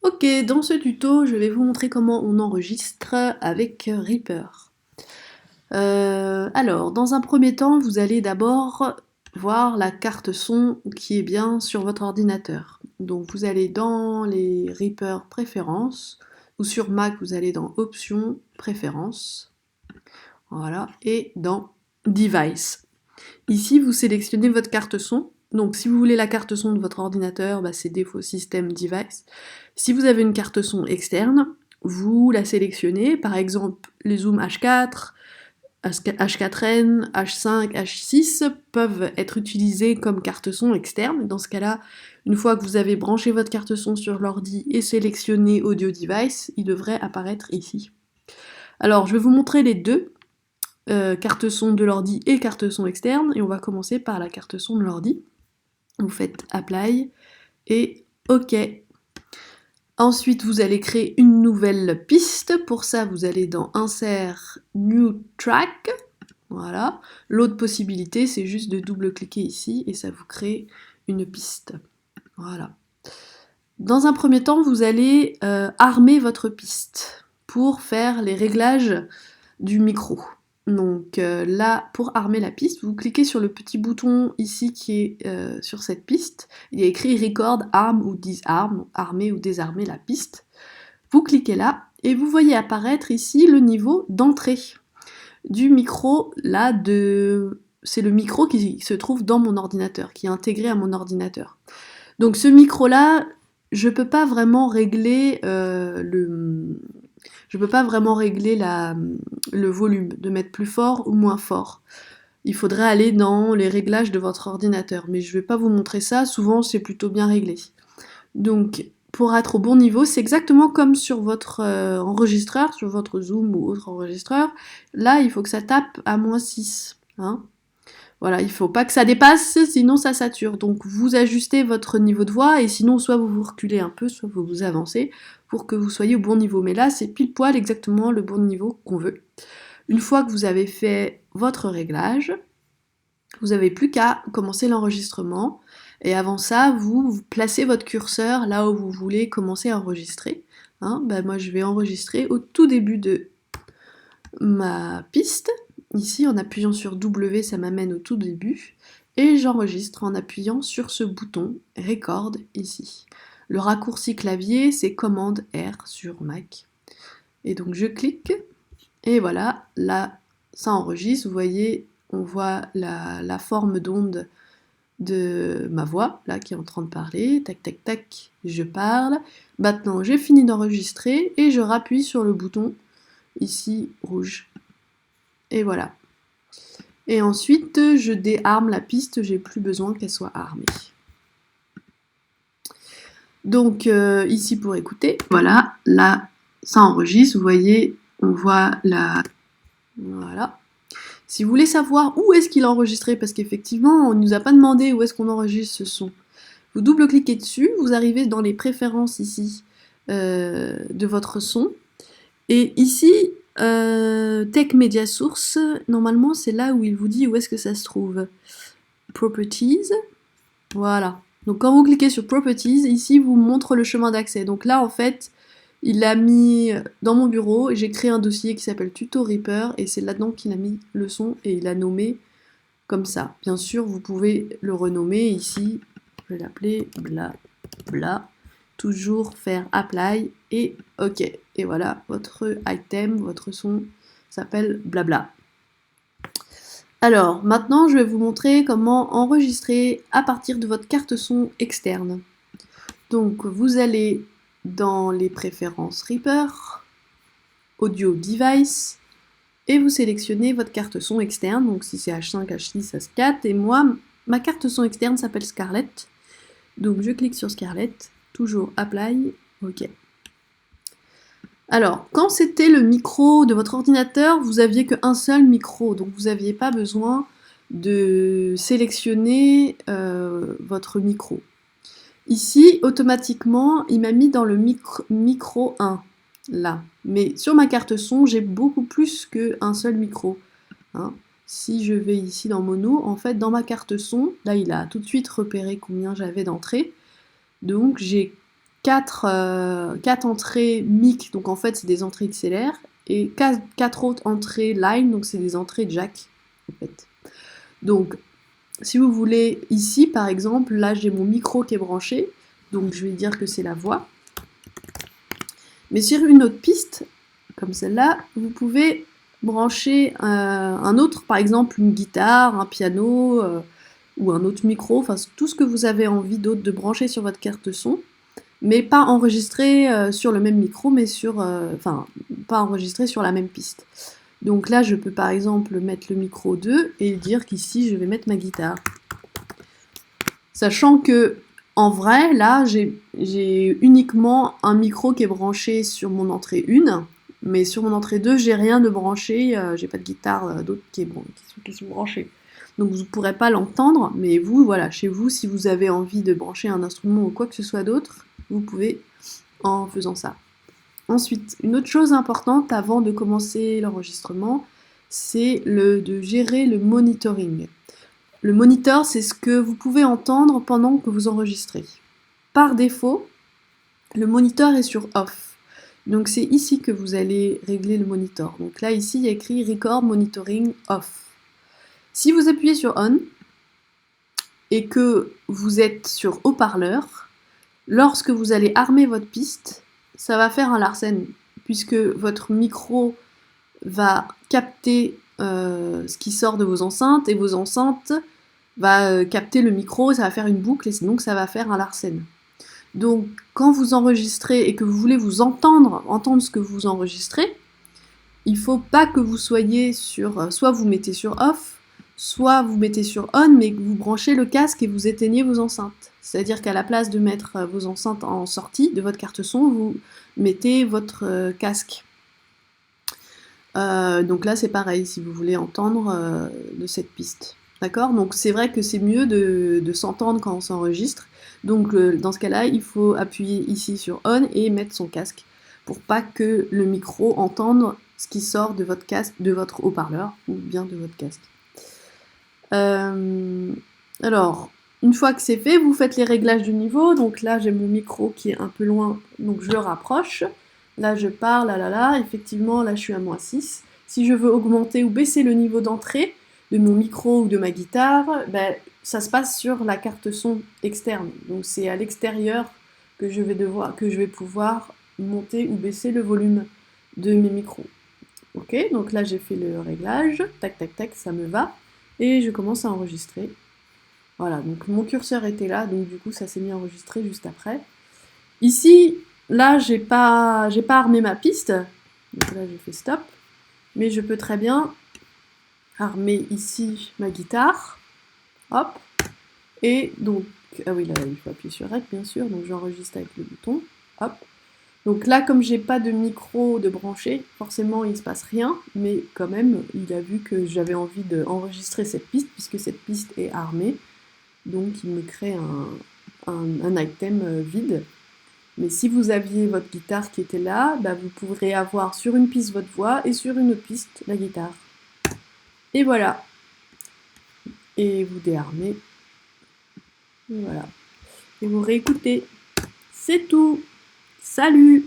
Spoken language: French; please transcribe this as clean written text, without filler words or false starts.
Ok, dans ce tuto, je vais vous montrer comment on enregistre avec Reaper. Alors, dans un premier temps, vous allez d'abord voir la carte son qui est bien sur votre ordinateur. Donc vous allez dans les Reaper préférences, ou sur Mac, vous allez dans Options, préférences, voilà, et dans Device. Ici, vous sélectionnez votre carte son. Donc si vous voulez la carte son de votre ordinateur, bah, c'est Défaut Système Device. Si vous avez une carte son externe, vous la sélectionnez, par exemple les zooms H4, H4n, H5, H6 peuvent être utilisés comme carte son externe. Dans ce cas-là, une fois que vous avez branché votre carte son sur l'ordi et sélectionné Audio Device, il devrait apparaître ici. Alors je vais vous montrer les deux, carte son de l'ordi et carte son externe, et on va commencer par la carte son de l'ordi. Vous faites Apply et OK. Ensuite, vous allez créer une nouvelle piste. Pour ça, vous allez dans Insert, New Track. Voilà. L'autre possibilité, c'est juste de double-cliquer ici et ça vous crée une piste. Voilà. Dans un premier temps, vous allez armer votre piste pour faire les réglages du micro. Donc là, pour armer la piste, vous cliquez sur le petit bouton ici qui est sur cette piste. Il y a écrit Record, Arm ou Disarm, armer ou désarmer la piste. Vous cliquez là et vous voyez apparaître ici le niveau d'entrée du micro. Là, c'est le micro qui se trouve dans mon ordinateur, qui est intégré à mon ordinateur. Donc ce micro-là, je peux pas vraiment régler je peux pas vraiment régler le volume, de mettre plus fort ou moins fort. Il faudrait aller dans les réglages de votre ordinateur, mais je vais pas vous montrer ça, souvent c'est plutôt bien réglé. Donc pour être au bon niveau, c'est exactement comme sur votre enregistreur, sur votre Zoom ou autre enregistreur. Là, il faut que ça tape à -6. Hein. Voilà, il faut pas que ça dépasse, sinon ça sature. Donc vous ajustez votre niveau de voix, et sinon soit vous vous reculez un peu, soit vous vous avancez, pour que vous soyez au bon niveau. Mais là, c'est pile poil exactement le bon niveau qu'on veut. Une fois que vous avez fait votre réglage, vous n'avez plus qu'à commencer l'enregistrement. Et avant ça, vous placez votre curseur là où vous voulez commencer à enregistrer. Hein, ben moi, je vais enregistrer au tout début de ma piste. Ici, en appuyant sur W, ça m'amène au tout début. Et j'enregistre en appuyant sur ce bouton Record ici. Le raccourci clavier, c'est Commande R sur Mac. Et donc je clique, et voilà, là, ça enregistre. Vous voyez, on voit la forme d'onde de ma voix, là, qui est en train de parler. Tac, tac, tac, je parle. Maintenant, j'ai fini d'enregistrer, et je rappuie sur le bouton, ici, rouge. Et voilà. Et ensuite, je déarme la piste, j'ai plus besoin qu'elle soit armée. Donc ici pour écouter, voilà, là ça enregistre, vous voyez, on voit la... Voilà. Si vous voulez savoir où est-ce qu'il a enregistré, parce qu'effectivement on ne nous a pas demandé où est-ce qu'on enregistre ce son, vous double-cliquez dessus, vous arrivez dans les préférences ici de votre son, et ici, Tech Media Source, normalement c'est là où il vous dit où est-ce que ça se trouve. Properties, voilà. Donc quand vous cliquez sur Properties, ici vous montre le chemin d'accès. Donc là en fait, il l'a mis dans mon bureau, j'ai créé un dossier qui s'appelle Tuto Reaper, et c'est là-dedans qu'il a mis le son, et il a nommé comme ça. Bien sûr, vous pouvez le renommer ici, je vais l'appeler bla bla, toujours faire Apply, et OK. Et voilà, votre item, votre son s'appelle blabla. Alors, maintenant, je vais vous montrer comment enregistrer à partir de votre carte son externe. Donc, vous allez dans les préférences Reaper, Audio Device, et vous sélectionnez votre carte son externe. Donc, si c'est H5, H6, H4, et moi, ma carte son externe s'appelle Scarlett. Donc, je clique sur Scarlett, toujours Apply, OK. Alors, quand c'était le micro de votre ordinateur, vous aviez qu'un seul micro, donc vous n'aviez pas besoin de sélectionner votre micro. Ici, automatiquement, il m'a mis dans le micro 1, là. Mais sur ma carte son, j'ai beaucoup plus qu'un seul micro. Hein. Si je vais ici dans Mono, en fait, dans ma carte son, là, il a tout de suite repéré combien j'avais d'entrées. Donc, j'ai 4 entrées mic, donc en fait c'est des entrées XLR, et 4 autres entrées line, donc c'est des entrées jack en fait. Donc si vous voulez, ici par exemple, là j'ai mon micro qui est branché, donc je vais dire que c'est la voix. Mais sur une autre piste, comme celle-là, vous pouvez brancher un autre, par exemple une guitare, un piano, ou un autre micro, enfin tout ce que vous avez envie d'autre de brancher sur votre carte son, mais pas enregistré sur le même micro, mais enfin, pas enregistré sur la même piste. Donc là, je peux par exemple mettre le micro 2 et dire qu'ici, je vais mettre ma guitare. Sachant que, en vrai, là, j'ai uniquement un micro qui est branché sur mon entrée 1, mais sur mon entrée 2, j'ai rien de branché, j'ai pas de guitare d'autres qui sont branchées. Donc vous ne pourrez pas l'entendre, mais vous, voilà, chez vous, si vous avez envie de brancher un instrument ou quoi que ce soit d'autre, vous pouvez en faisant ça. Ensuite, une autre chose importante avant de commencer l'enregistrement, c'est de gérer le monitoring. Le moniteur, c'est ce que vous pouvez entendre pendant que vous enregistrez. Par défaut, le moniteur est sur off. Donc c'est ici que vous allez régler le monitor. Donc là, ici, il y a écrit Record Monitoring Off. Si vous appuyez sur On et que vous êtes sur haut-parleur, lorsque vous allez armer votre piste, ça va faire un Larsen, puisque votre micro va capter ce qui sort de vos enceintes, et vos enceintes va capter le micro, ça va faire une boucle, et donc ça va faire un Larsen. Donc quand vous enregistrez et que vous voulez vous entendre ce que vous enregistrez, il ne faut pas que vous soyez sur, soit vous mettez sur off, soit vous mettez sur on, mais que vous branchez le casque et vous éteignez vos enceintes. C'est-à-dire qu'à la place de mettre vos enceintes en sortie de votre carte son, vous mettez votre casque. Donc là c'est pareil, si vous voulez entendre de cette piste. D'accord? Donc c'est vrai que c'est mieux de s'entendre quand on s'enregistre. Donc dans ce cas-là, il faut appuyer ici sur on et mettre son casque pour pas que le micro entende ce qui sort de votre casque, de votre haut-parleur ou bien de votre casque. Alors, une fois que c'est fait, vous faites les réglages du niveau. Donc là, j'ai mon micro qui est un peu loin, donc je le rapproche. Là, je parle, là, effectivement, là, je suis à -6. Si je veux augmenter ou baisser le niveau d'entrée de mon micro ou de ma guitare, ben, ça se passe sur la carte son externe. Donc c'est à l'extérieur que je vais pouvoir monter ou baisser le volume de mes micros. Ok, donc là j'ai fait le réglage, tac tac tac, ça me va, et je commence à enregistrer. Voilà, donc mon curseur était là, donc du coup ça s'est mis à enregistrer juste après. Ici, là j'ai pas armé ma piste, donc là j'ai fait stop, mais je peux très bien armer ici ma guitare, hop, et donc, ah oui là il faut appuyer sur REC bien sûr, donc j'enregistre avec le bouton, hop. Donc là, comme j'ai pas de micro de branché, forcément il se passe rien, mais quand même, il a vu que j'avais envie d'enregistrer cette piste, puisque cette piste est armée, donc il me crée un item vide. Mais si vous aviez votre guitare qui était là, bah vous pourrez avoir sur une piste votre voix et sur une autre piste la guitare. Et voilà. Et vous déarmez. Et voilà. Et vous réécoutez. C'est tout. Salut!